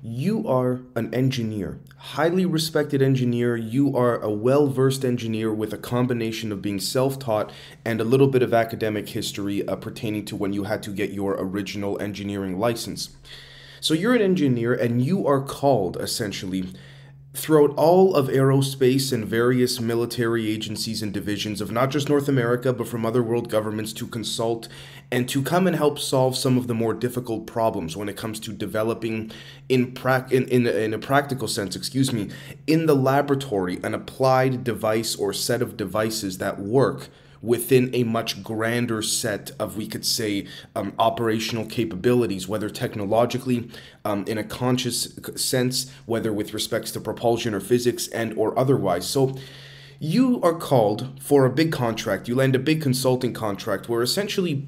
You are an engineer, highly respected engineer. You are a well-versed engineer with a combination of being self-taught and a little bit of academic history pertaining to when you had to get your original engineering license. So you're an engineer and you are called, essentially, throughout all of aerospace and various military agencies and divisions of not just North America, but from other world governments, to consult and to come and help solve some of the more difficult problems when it comes to developing in a practical sense, in the laboratory, an applied device or set of devices that work within a much grander set of, we could say, operational capabilities, whether technologically, in a conscious sense, whether with respects to propulsion or physics and or otherwise. So you are called for a big contract. You land a big consulting contract where essentially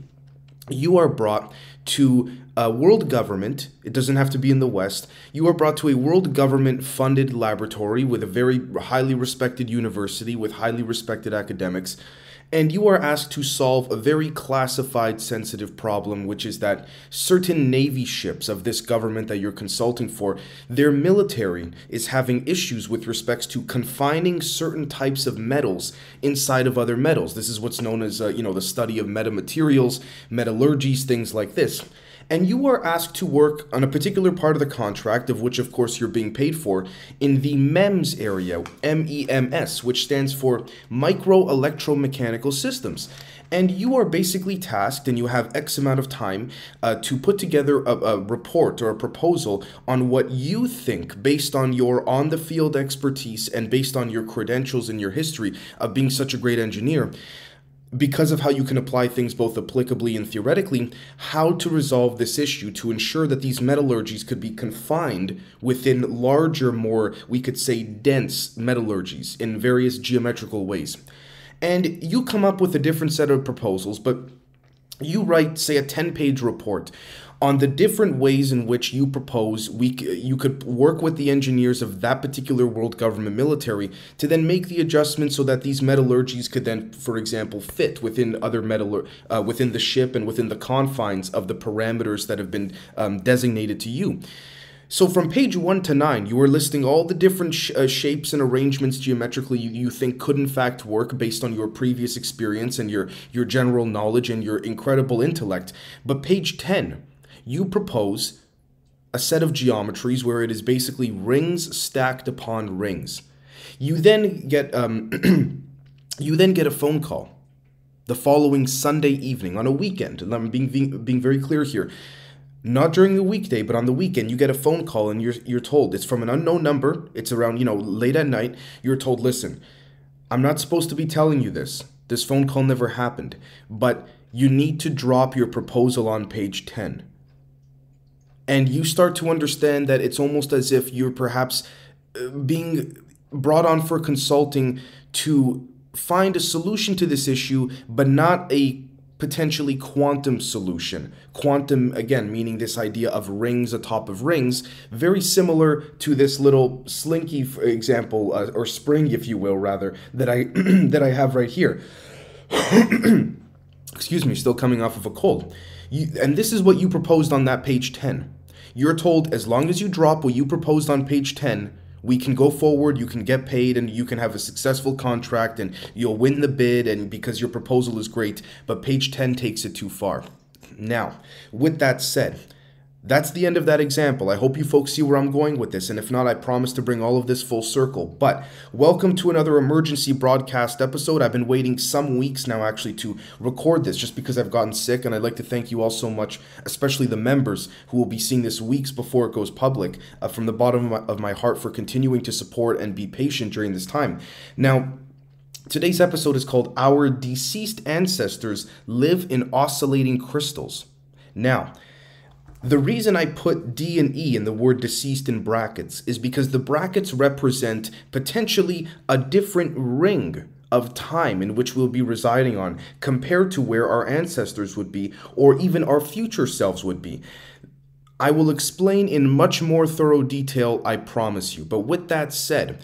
you are brought to a world government. It doesn't have to be in the West. You are brought to a world government funded laboratory with a very highly respected university with highly respected academics. And you are asked to solve a very classified, sensitive problem, which is that certain Navy ships of this government that you're consulting for, their military is having issues with respects to confining certain types of metals inside of other metals. This is what's known as, the study of metamaterials, metallurgies, things like this. And you are asked to work on a particular part of the contract, of which, of course, you're being paid for, in the MEMS area, MEMS, which stands for Micro Electromechanical Systems. And you are basically tasked, and you have X amount of time to put together a report or a proposal on what you think, based on your on-the-field expertise and based on your credentials and your history of being such a great engineer, because of how you can apply things both applicably and theoretically, how to resolve this issue to ensure that these metallurgies could be confined within larger, more, we could say, dense metallurgies in various geometrical ways. And you come up with a different set of proposals, but you write, say, a 10-page report on the different ways in which you propose you could work with the engineers of that particular world government military to then make the adjustments so that these metallurgies could then, for example, fit within other within the ship and within the confines of the parameters that have been designated to you. So from page 1 to 9, you are listing all the different shapes and arrangements geometrically you think could in fact work based on your previous experience and your general knowledge and your incredible intellect. But page 10, you propose a set of geometries where it is basically rings stacked upon rings. You then get a phone call the following Sunday evening on a weekend, and I'm being very clear here. Not during the weekday, but on the weekend, you get a phone call and you're told it's from an unknown number. It's around, late at night. You're told, listen, I'm not supposed to be telling you this. This phone call never happened, but you need to drop your proposal on page 10. And you start to understand that it's almost as if you're perhaps being brought on for consulting to find a solution to this issue, but not a potentially quantum solution. Quantum, again, meaning this idea of rings atop of rings, very similar to this little slinky example, or spring, if you will, rather, that I that I have right here. Excuse me, still coming off of a cold. And this is what you proposed on that page 10. You're told, as long as you drop what you proposed on page 10, we can go forward, you can get paid, and you can have a successful contract, and you'll win the bid, and because your proposal is great, but page 10 takes it too far. Now, with that said, that's the end of that example. I hope you folks see where I'm going with this, and if not, I promise to bring all of this full circle. But welcome to another emergency broadcast episode. I've been waiting some weeks now, actually, to record this just because I've gotten sick, and I'd like to thank you all so much, especially the members who will be seeing this weeks before it goes public, from the bottom of my heart for continuing to support and be patient during this time. Now, today's episode is called Our Deceased Ancestors Live in Oscillating Crystals. Now, the reason I put D and E in the word deceased in brackets is because the brackets represent potentially a different ring of time in which we'll be residing on compared to where our ancestors would be, or even our future selves would be. I will explain in much more thorough detail, I promise you. But with that said,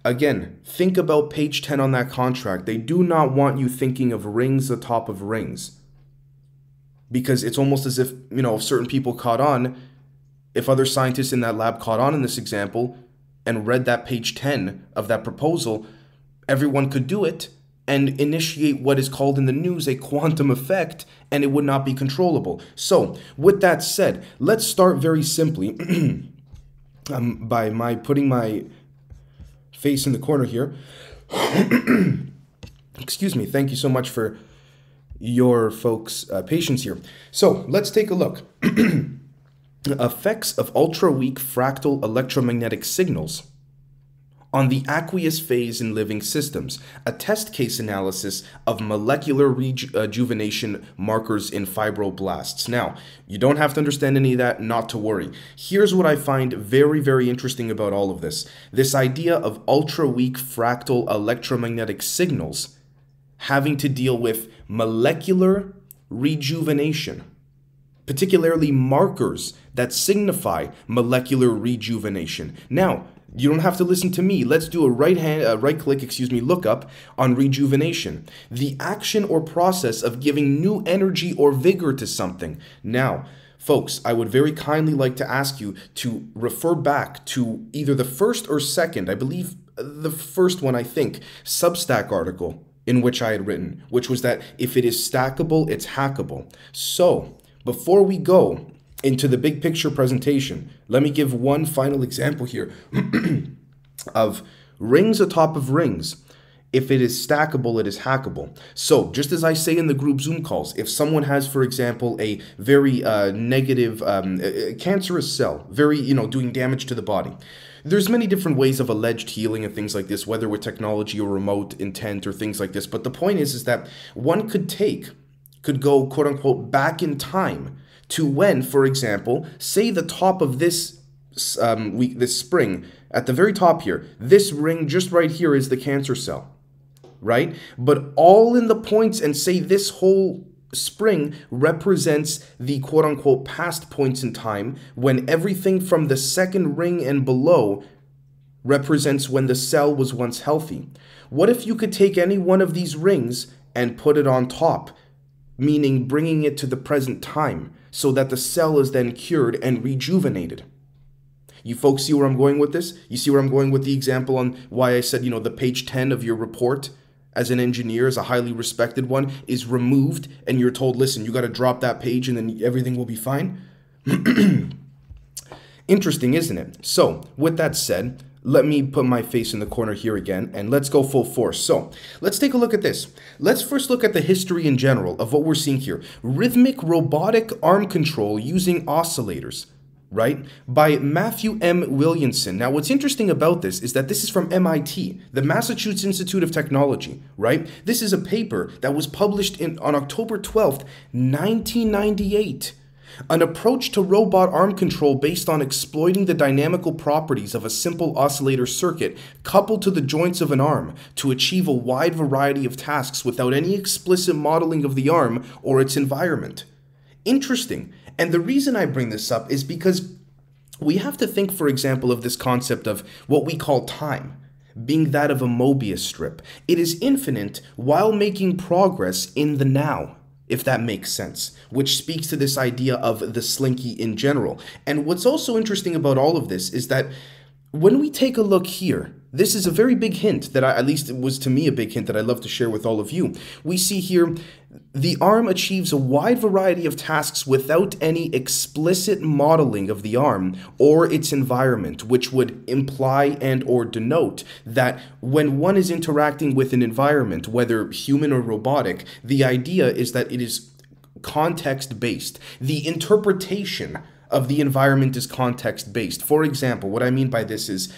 again, think about page 10 on that contract. They do not want you thinking of rings atop of rings. Because it's almost as if, if certain people caught on, If other scientists in that lab caught on in this example and read that page 10 of that proposal, everyone could do it and initiate what is called in the news a quantum effect, and it would not be controllable. So, with that said, let's start very simply by putting my face in the corner here. Excuse me. Thank you so much for your folks' patience here. So, let's take a look. Effects of ultra-weak fractal electromagnetic signals on the aqueous phase in living systems, a test case analysis of molecular rejuvenation markers in fibroblasts. Now, you don't have to understand any of that, not to worry. Here's what I find very, very interesting about all of this. This idea of ultra-weak fractal electromagnetic signals having to deal with molecular rejuvenation, particularly markers that signify molecular rejuvenation. Now, you don't have to listen to me. Let's do a right-click lookup on rejuvenation. The action or process of giving new energy or vigor to something. Now, folks, I would very kindly like to ask you to refer back to either the first or second, I believe the first one, Substack article in which I had written, which was that if it is stackable, it's hackable. So, before we go into the big picture presentation, let me give one final example here of rings atop of rings. If it is stackable, it is hackable. So just as I say in the group Zoom calls, if someone has, for example, a very negative cancerous cell, doing damage to the body, there's many different ways of alleged healing and things like this, whether with technology or remote intent or things like this. But the point is that one could go, quote unquote, back in time to when, for example, say the top of this this spring, at the very top here, this ring just right here is the cancer cell, right? But all in the points, and say this whole spring represents the quote unquote past points in time when everything from the second ring and below represents when the cell was once healthy. What if you could take any one of these rings and put it on top, meaning bringing it to the present time, so that the cell is then cured and rejuvenated? You folks see where I'm going with this? You see where I'm going with the example on why I said, the page 10 of your report as an engineer, as a highly respected one, is removed, and you're told, listen, you got to drop that page and then everything will be fine? Interesting, isn't it? So, with that said, let me put my face in the corner here again, and let's go full force. So, let's take a look at this. Let's first look at the history in general of what we're seeing here. Rhythmic robotic arm control using oscillators, right? By Matthew M. Williamson. Now, what's interesting about this is that this is from MIT, the Massachusetts Institute of Technology, right? This is a paper that was published on October 12th, 1998. An approach to robot arm control based on exploiting the dynamical properties of a simple oscillator circuit coupled to the joints of an arm to achieve a wide variety of tasks without any explicit modeling of the arm or its environment. Interesting. And the reason I bring this up is because we have to think, for example, of this concept of what we call time being that of a Mobius strip. It is infinite while making progress in the now, if that makes sense, which speaks to this idea of the slinky in general. And what's also interesting about all of this is that when we take a look here, this is a very big hint that at least it was to me a big hint that I love to share with all of you. We see here the arm achieves a wide variety of tasks without any explicit modeling of the arm or its environment, which would imply and or denote that when one is interacting with an environment, whether human or robotic, the idea is that it is context-based. The interpretation of the environment is context-based. For example, what I mean by this is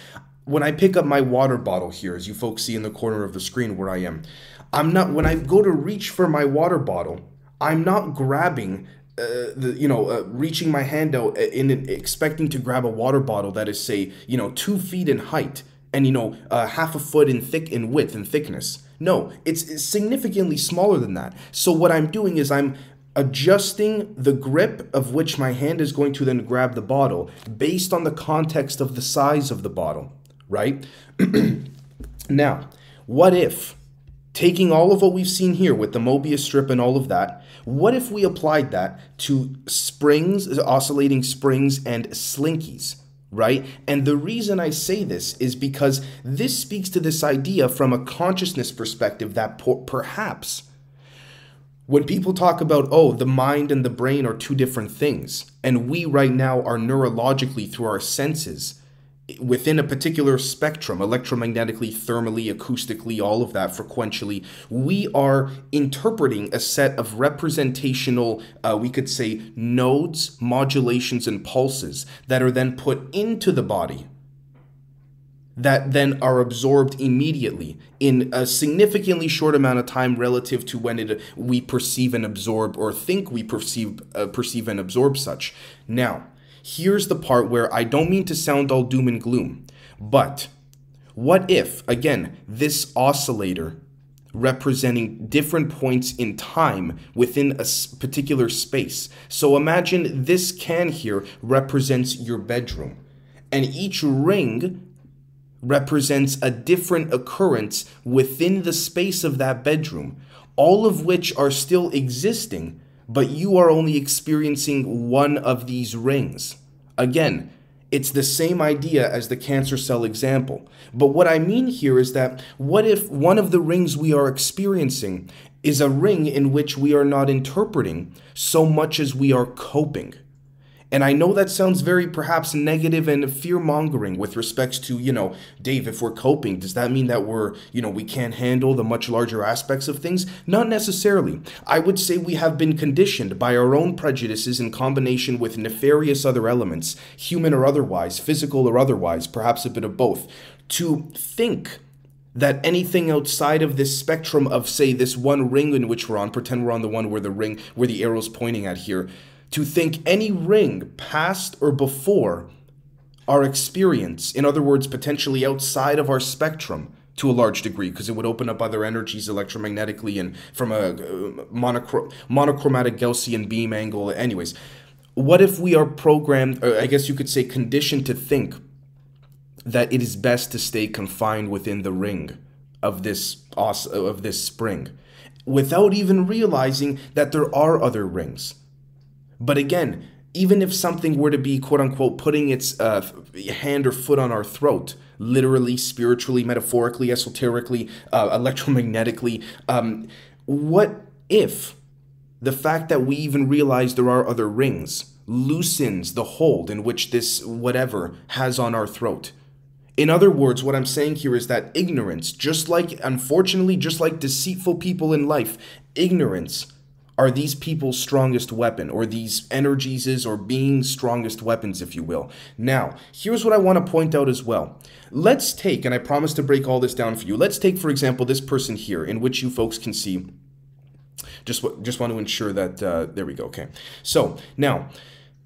when I pick up my water bottle here, as you folks see in the corner of the screen where I am, when I go to reach for my water bottle, I'm not grabbing, reaching my hand out in expecting to grab a water bottle that is, say, 2 feet in height and, half a foot in width and thickness. No, it's significantly smaller than that. So what I'm doing is I'm adjusting the grip of which my hand is going to then grab the bottle based on the context of the size of the bottle, right? Now, what if Taking all of what we've seen here with the Mobius strip and all of that, what if we applied that to springs, oscillating springs and slinkies, right? And the reason I say this is because this speaks to this idea from a consciousness perspective that perhaps when people talk about, oh, the mind and the brain are two different things, and we right now are neurologically through our senses within a particular spectrum, electromagnetically, thermally, acoustically, all of that, frequentially, we are interpreting a set of representational, we could say, nodes, modulations, and pulses that are then put into the body, that then are absorbed immediately in a significantly short amount of time relative to when we perceive and absorb, or think we perceive and absorb such. Now, here's the part where I don't mean to sound all doom and gloom, but what if, again, this oscillator representing different points in time within a particular space. So imagine this can here represents your bedroom, and each ring represents a different occurrence within the space of that bedroom, all of which are still existing, but you are only experiencing one of these rings. Again, it's the same idea as the cancer cell example. But what I mean here is that what if one of the rings we are experiencing is a ring in which we are not interpreting so much as we are coping? And I know that sounds very perhaps negative and fear-mongering with respects to, Dave, if we're coping, does that mean that we can't handle the much larger aspects of things? Not necessarily. I would say we have been conditioned by our own prejudices in combination with nefarious other elements, human or otherwise, physical or otherwise, perhaps a bit of both, to think that anything outside of this spectrum of, say, this one ring in which we're on, pretend we're on the one where the arrow's pointing at here, to think any ring past or before our experience, in other words, potentially outside of our spectrum to a large degree, because it would open up other energies electromagnetically and from a monochromatic Gaussian beam angle. Anyways, what if we are programmed, or I guess you could say conditioned to think that it is best to stay confined within the ring of this spring, without even realizing that there are other rings? But again, even if something were to be, quote unquote, putting its hand or foot on our throat, literally, spiritually, metaphorically, esoterically, electromagnetically, what if the fact that we even realize there are other rings loosens the hold in which this whatever has on our throat? In other words, what I'm saying here is that ignorance, unfortunately, just like deceitful people in life, ignorance are these people's strongest weapon, or these energies or beings' strongest weapons, if you will. Now, here's what I want to point out as well. Let's take, and I promise to break all this down for you, let's take, for example, this person here, in which you folks can see, just want to ensure that, there we go, okay. So, now,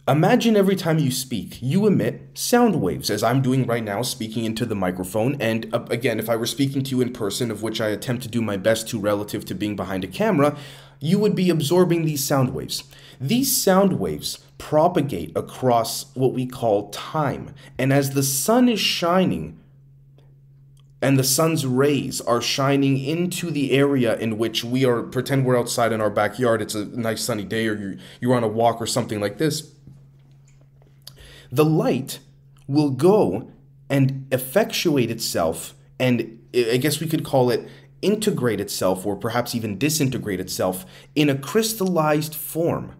imagine every time you speak, you emit sound waves, as I'm doing right now, speaking into the microphone. And again, if I were speaking to you in person, of which I attempt to do my best to relative to being behind a camera, you would be absorbing these sound waves. These sound waves propagate across what we call time. And as the sun is shining, and the sun's rays are shining into the area in which we are, pretend we're outside in our backyard, it's a nice sunny day, or you're on a walk or something like this, the light will go and effectuate itself, and I guess we could call it integrate itself, or perhaps even disintegrate itself, in a crystallized form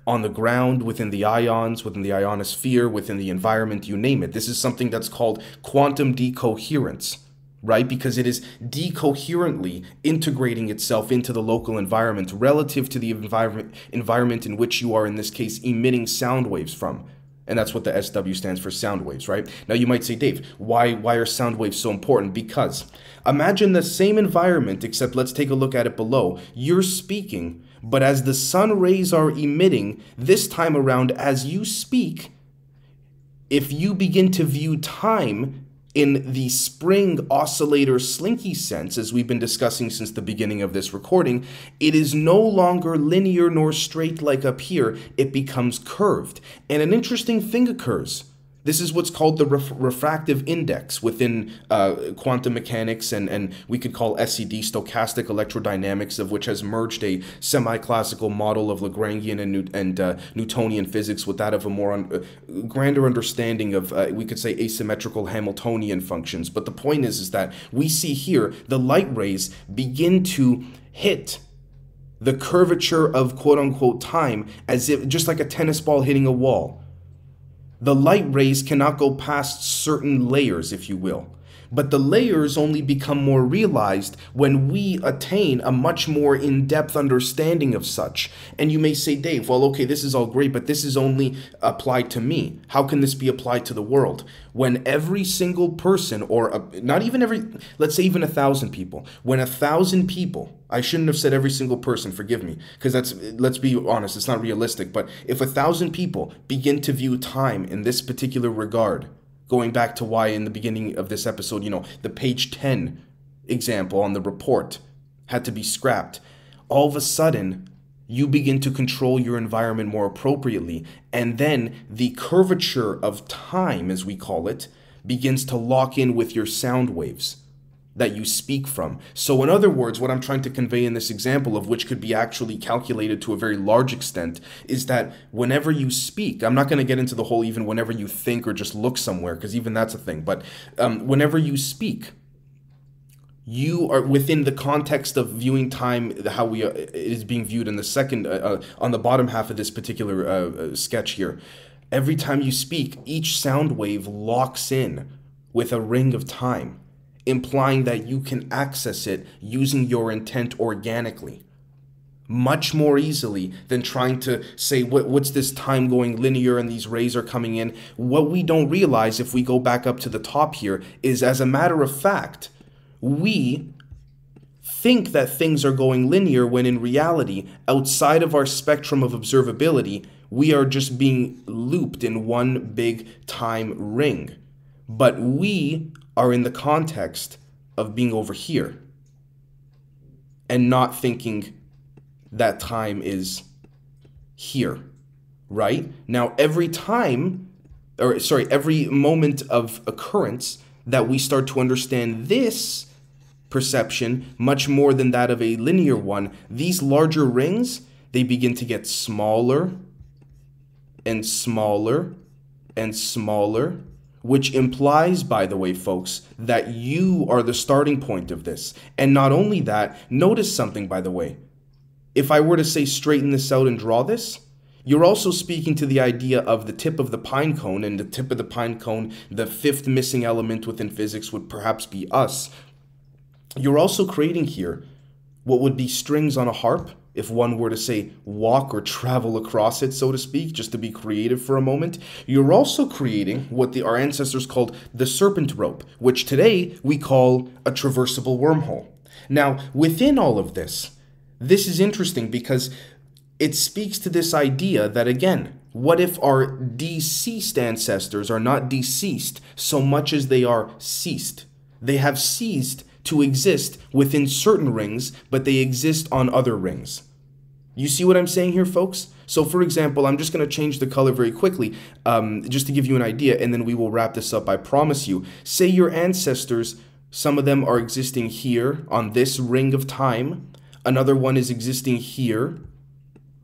on the ground, within the ions, within the ionosphere, within the environment, you name it. This is something that's called quantum decoherence, right? Because it is decoherently integrating itself into the local environment relative to the environment in which you are, in this case, emitting sound waves from. And that's what the SW stands for, sound waves, right? Now you might say, Dave, why are sound waves so important? Because imagine the same environment, except let's take a look at it below. You're speaking, but as the sun rays are emitting, this time around, as you speak, if you begin to view time in the spring oscillator slinky sense, as we've been discussing since the beginning of this recording, it is no longer linear nor straight like up here. It becomes curved. And an interesting thing occurs. This is what's called the refractive index within quantum mechanics, and we could call SED, stochastic electrodynamics, of which has merged a semi-classical model of Lagrangian and Newtonian physics with that of a more grander understanding of, we could say, asymmetrical Hamiltonian functions. But the point is that we see here the light rays begin to hit the curvature of quote-unquote time as if just like a tennis ball hitting a wall. The light rays cannot go past certain layers, if you will. But the layers only become more realized when we attain a much more in-depth understanding of such. And you may say, Dave, well, okay, this is all great, but this is only applied to me. How can this be applied to the world? When every single person, or not even every, let's say even 1,000 people, when 1,000 people, I shouldn't have said every single person, forgive me, because that's, let's be honest, it's not realistic, but if 1,000 people begin to view time in this particular regard, going back to why in the beginning of this episode, the page 10 example on the report had to be scrapped. All of a sudden, you begin to control your environment more appropriately. And then the curvature of time, as we call it, begins to lock in with your sound waves that you speak from. So in other words, what I'm trying to convey in this example, of which could be actually calculated to a very large extent, is that whenever you speak, I'm not going to get into the whole even whenever you think or just look somewhere, because even that's a thing, but whenever you speak, you are within the context of viewing time, how it is being viewed in the second, on the bottom half of this particular sketch here. Every time you speak, each sound wave locks in with a ring of time, implying that you can access it using your intent organically, much more easily than trying to say, what's this time going linear and these rays are coming in. What we don't realize, if we go back up to the top here, is as a matter of fact, we think that things are going linear when in reality, outside of our spectrum of observability, we are just being looped in one big time ring. But we are in the context of being over here and not thinking that time is here, right? Now, every moment of occurrence that we start to understand this perception much more than that of a linear one, these larger rings, they begin to get smaller and smaller and smaller, which implies, by the way, folks, that you are the starting point of this. And not only that, notice something, by the way. If I were to say straighten this out and draw this, you're also speaking to the idea of the tip of the pine cone, and the tip of the pine cone, the fifth missing element within physics would perhaps be us. You're also creating here what would be strings on a harp, if one were to say walk or travel across it, so to speak, just to be creative for a moment. You're also creating what our ancestors called the serpent rope, which today we call a traversable wormhole. Now, within all of this is interesting because it speaks to this idea that, again, what if our deceased ancestors are not deceased so much as they are ceased? They have ceased to exist within certain rings, but they exist on other rings. You see what I'm saying here, folks? So, for example, I'm just going to change the color very quickly, just to give you an idea, and then we will wrap this up, I promise you. Say your ancestors, some of them are existing here on this ring of time, another one is existing here,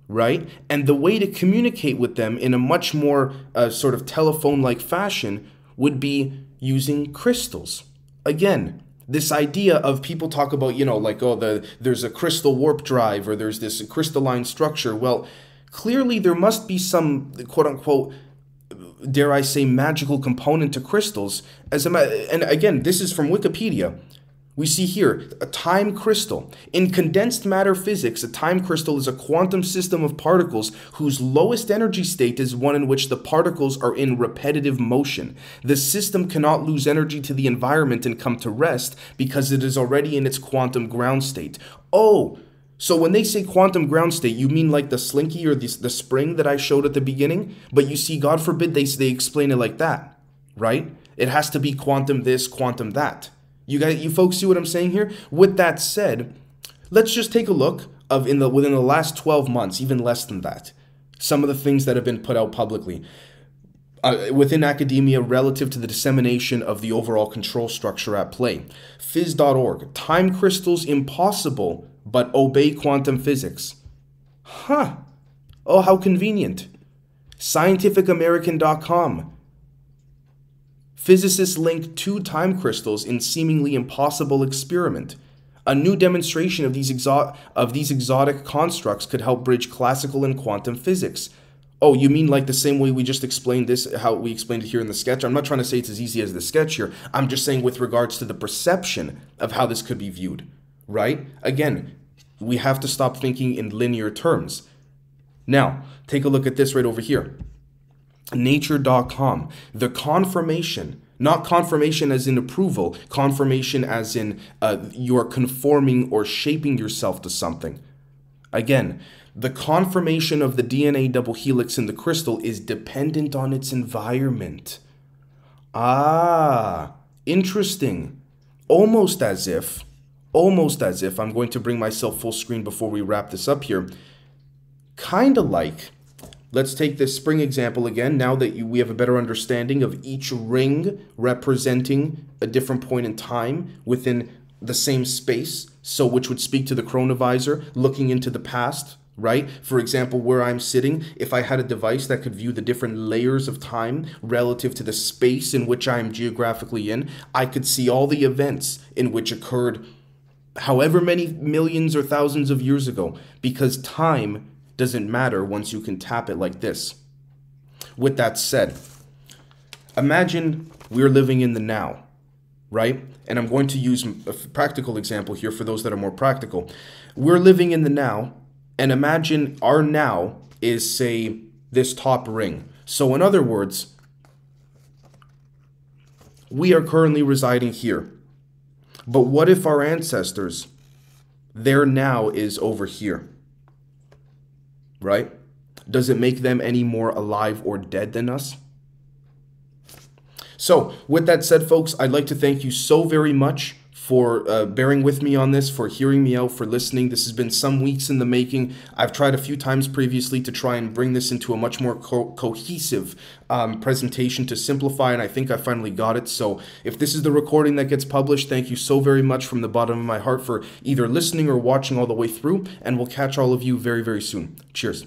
right? And the way to communicate with them in a much more sort of telephone-like fashion would be using crystals. Again, this idea of people talk about, like, there's a crystal warp drive or there's this crystalline structure. Well, clearly there must be some, quote unquote, dare I say, magical component to crystals. And again, this is from Wikipedia. We see here a time crystal. In condensed matter physics, a time crystal is a quantum system of particles whose lowest energy state is one in which the particles are in repetitive motion. The system cannot lose energy to the environment and come to rest because it is already in its quantum ground state. Oh, so when they say quantum ground state, you mean like the slinky or the spring that I showed at the beginning? But you see, God forbid they explain it like that, right? It has to be quantum this, quantum that. You folks see what I'm saying here? With that said, let's just take a look within the last 12 months, even less than that, some of the things that have been put out publicly. within academia relative to the dissemination of the overall control structure at play. Phys.org, time crystals impossible, but obey quantum physics. Huh. Oh, how convenient. ScientificAmerican.com, physicists link two time crystals in seemingly impossible experiment. A new demonstration of these exotic constructs could help bridge classical and quantum physics. Oh, you mean like the same way we just explained this, how we explained it here in the sketch? I'm not trying to say it's as easy as the sketch here. I'm just saying with regards to the perception of how this could be viewed, right? Again, we have to stop thinking in linear terms. Now, take a look at this right over here. Nature.com, the confirmation, not confirmation as in approval, confirmation as in you are conforming or shaping yourself to something. Again, the conformation of the DNA double helix in the crystal is dependent on its environment. Ah, interesting. Almost as if, I'm going to bring myself full screen before we wrap this up here. Kind of like, let's take this spring example again, now that we have a better understanding of each ring representing a different point in time within the same space, so which would speak to the chronovisor looking into the past, right? For example, where I'm sitting, if I had a device that could view the different layers of time relative to the space in which I am geographically in, I could see all the events in which occurred however many millions or thousands of years ago, because time doesn't matter once you can tap it like this. With that said, imagine we're living in the now, right? And I'm going to use a practical example here for those that are more practical. We're living in the now, and imagine our now is, say, this top ring. So in other words, we are currently residing here. But what if our ancestors, their now is over here? Right? Does it make them any more alive or dead than us? So, with that said, folks, I'd like to thank you so very much for bearing with me on this, for hearing me out, for listening. This has been some weeks in the making. I've tried a few times previously to try and bring this into a much more cohesive presentation to simplify, and I think I finally got it. So if this is the recording that gets published, thank you so very much from the bottom of my heart for either listening or watching all the way through, and we'll catch all of you very, very soon. Cheers.